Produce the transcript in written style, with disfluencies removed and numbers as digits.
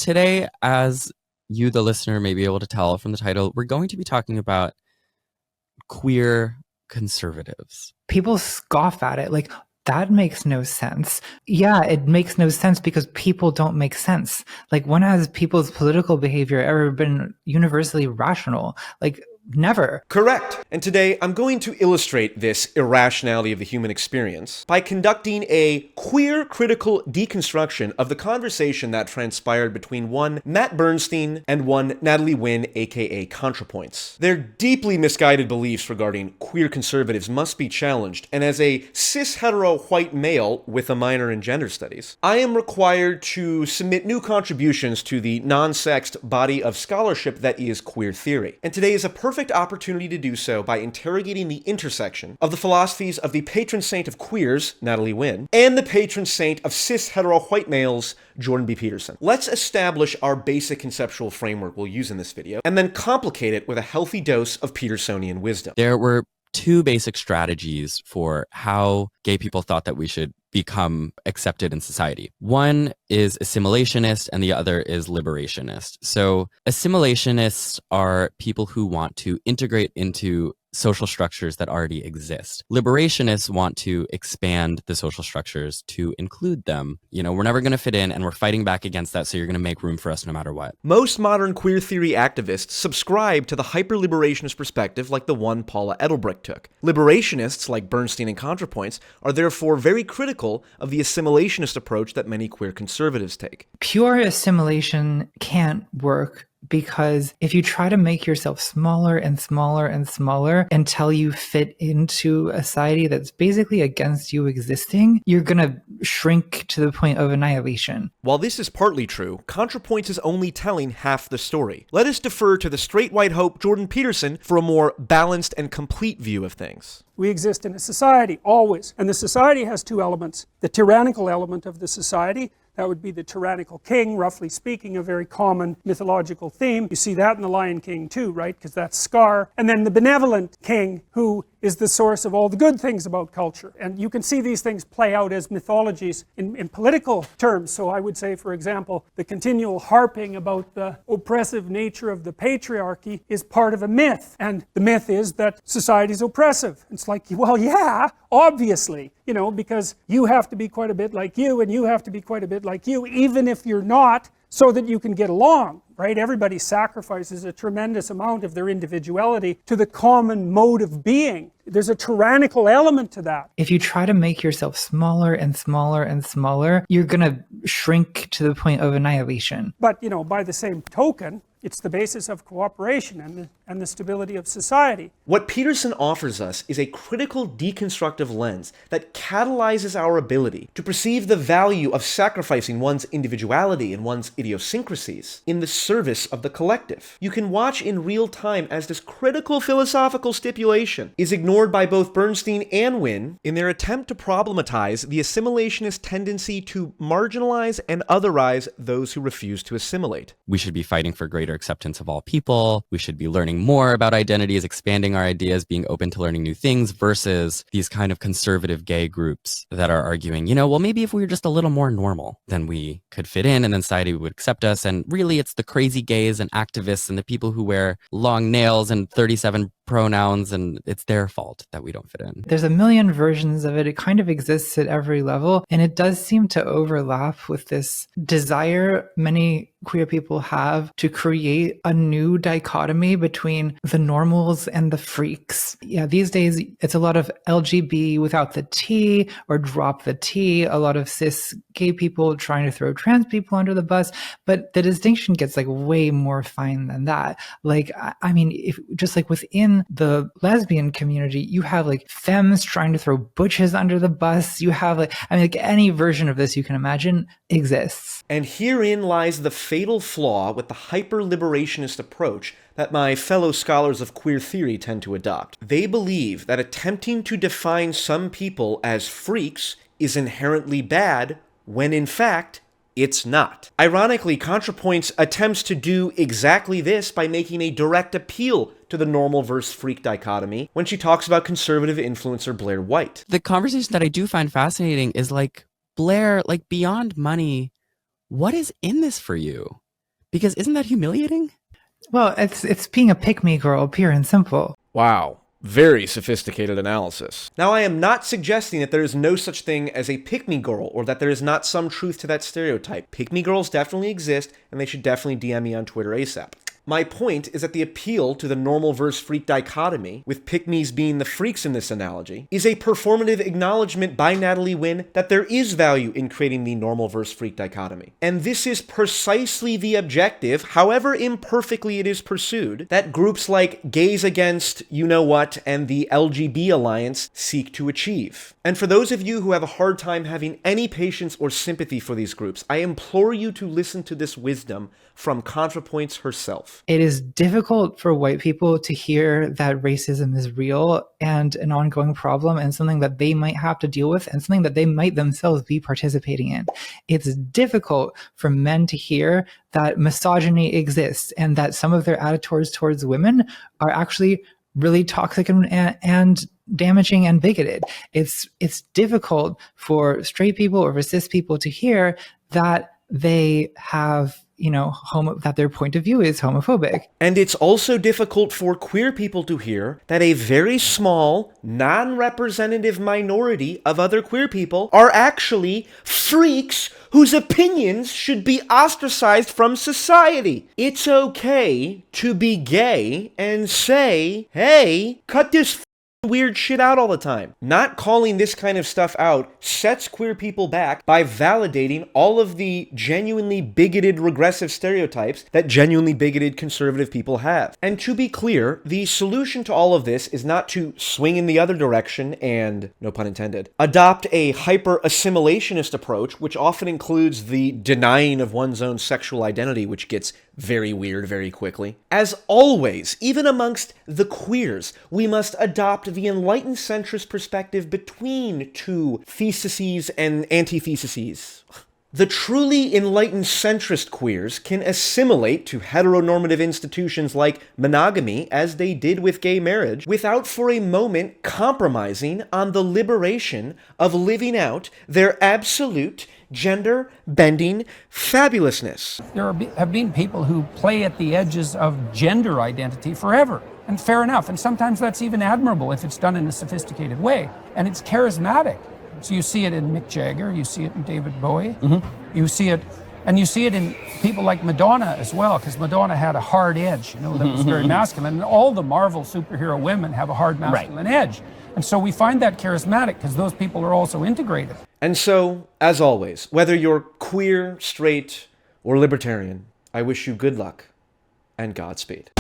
today, as you, the listener, may be able to tell from the title, we're going to be talking about queer conservatives. People scoff at it like, that makes no sense. Yeah, it makes no sense because people don't make sense. Like, when has people's political behavior ever been universally rational? Like, never. Correct. And today I'm going to illustrate this irrationality of the human experience by conducting a queer critical deconstruction of the conversation that transpired between one Matt Bernstein and one Natalie Wynn, aka Contrapoints. Their deeply misguided beliefs regarding queer conservatives must be challenged, and as a cis-hetero white male with a minor in gender studies, I am required to submit new contributions to the non-sexed body of scholarship that is queer theory. And today is a perfect opportunity to do so by interrogating the intersection of the philosophies of the patron saint of queers, Natalie Wynn, and the patron saint of cis-hetero white males, Jordan B. Peterson. Let's establish our basic conceptual framework we'll use in this video, and then complicate it with a healthy dose of Petersonian wisdom. There were two basic strategies for how gay people thought that we should become accepted in society. One is assimilationist and the other is liberationist. So assimilationists are people who want to integrate into social structures that already exist. Liberationists want to expand the social structures to include them. You know, we're never going to fit in and we're fighting back against that, so you're going to make room for us no matter what. Most modern queer theory activists subscribe to the hyper-liberationist perspective like the one Paula Edelbrecht took. Liberationists, like Bernstein and Contrapoints, are therefore very critical of the assimilationist approach that many queer conservatives take. Pure assimilation can't work, because if you try to make yourself smaller and smaller and smaller until you fit into a society that's basically against you existing, you're going to shrink to the point of annihilation. While this is partly true, Contrapoints is only telling half the story. Let us defer to the straight white hope Jordan Peterson for a more balanced and complete view of things. We exist in a society, always. And the society has two elements. The tyrannical element of the society, that would be the tyrannical king, roughly speaking, a very common mythological theme. You see that in The Lion King too, right? Because that's Scar. And then the benevolent king, who is the source of all the good things about culture. And you can see these things play out as mythologies in political terms. So I would say, for example, the continual harping about the oppressive nature of the patriarchy is part of a myth. And the myth is that society is oppressive. It's like, well, yeah, obviously, you know, because you have to be quite a bit like you, and you have to be quite a bit like you, even if you're not, so that you can get along, right? Everybody sacrifices a tremendous amount of their individuality to the common mode of being. There's a tyrannical element to that. If you try to make yourself smaller and smaller and smaller, you're going to shrink to the point of annihilation. But, you know, by the same token, it's the basis of cooperation and the stability of society. What Peterson offers us is a critical deconstructive lens that catalyzes our ability to perceive the value of sacrificing one's individuality and one's idiosyncrasies in the service of the collective. You can watch in real time as this critical philosophical stipulation is ignored by both Bernstein and Wynn in their attempt to problematize the assimilationist tendency to marginalize and otherize those who refuse to assimilate. We should be fighting for greater acceptance of all people. We should be learning more about identities, expanding our ideas, being open to learning new things, versus these kind of conservative gay groups that are arguing, you know, well, maybe if we were just a little more normal, then we could fit in and then society would accept us. And really, it's the crazy gays and activists and the people who wear long nails and 37 pronouns, and it's their fault that we don't fit in. There's a million versions of it. It kind of exists at every level, and it does seem to overlap with this desire many queer people have to create a new dichotomy between the normals and the freaks. Yeah, these days it's a lot of LGB without the T or drop the T, a lot of cis gay people trying to throw trans people under the bus, but the distinction gets like way more fine than that. Like, I mean, if just like within the lesbian community, you have like femmes trying to throw butches under the bus. You have like, I mean, like any version of this you can imagine exists. And herein lies the fatal flaw with the hyper-liberationist approach that my fellow scholars of queer theory tend to adopt. They believe that attempting to define some people as freaks is inherently bad, when in fact, it's not. Ironically, Contrapoints attempts to do exactly this by making a direct appeal to the normal versus freak dichotomy when she talks about conservative influencer Blair White. The conversation that I do find fascinating is like, Blair, like beyond money, what is in this for you? Because isn't that humiliating? Well, it's being a pick-me girl, pure and simple. Wow. Very sophisticated analysis. Now, I am not suggesting that there is no such thing as a pick-me girl, or that there is not some truth to that stereotype. Pick-me girls definitely exist, and they should definitely DM me on Twitter ASAP. My point is that the appeal to the normal versus freak dichotomy, with pick-me's being the freaks in this analogy, is a performative acknowledgement by Natalie Wynn that there is value in creating the normal versus freak dichotomy. And this is precisely the objective, however imperfectly it is pursued, that groups like Gays Against You-Know-What and the LGB Alliance seek to achieve. And for those of you who have a hard time having any patience or sympathy for these groups, I implore you to listen to this wisdom from Contrapoints herself. It is difficult for white people to hear that racism is real and an ongoing problem and something that they might have to deal with and something that they might themselves be participating in. It's difficult for men to hear that misogyny exists and that some of their attitudes towards women are actually really toxic and damaging and bigoted. It's difficult for straight people or for cis people to hear that they have, that their point of view is homophobic. And it's also difficult for queer people to hear that a very small, non-representative minority of other queer people are actually freaks whose opinions should be ostracized from society. It's okay to be gay and say, hey, cut this weird shit out all the time. Not calling this kind of stuff out sets queer people back by validating all of the genuinely bigoted regressive stereotypes that genuinely bigoted conservative people have. And to be clear, the solution to all of this is not to swing in the other direction and, no pun intended, adopt a hyper-assimilationist approach, which often includes the denying of one's own sexual identity, which gets very weird very quickly. As always, even amongst the queers, we must adopt the enlightened centrist perspective between two theses and antitheses. The truly enlightened centrist queers can assimilate to heteronormative institutions like monogamy, as they did with gay marriage, without for a moment compromising on the liberation of living out their absolute gender-bending fabulousness. There have been people who play at the edges of gender identity forever. And fair enough. And sometimes that's even admirable if it's done in a sophisticated way. And it's charismatic. So you see it in Mick Jagger, you see it in David Bowie, you see it in people like Madonna as well, because Madonna had a hard edge, that was very masculine. And all the Marvel superhero women have a hard masculine edge. And so we find that charismatic because those people are also integrated. And so, as always, whether you're queer, straight, or libertarian, I wish you good luck and Godspeed.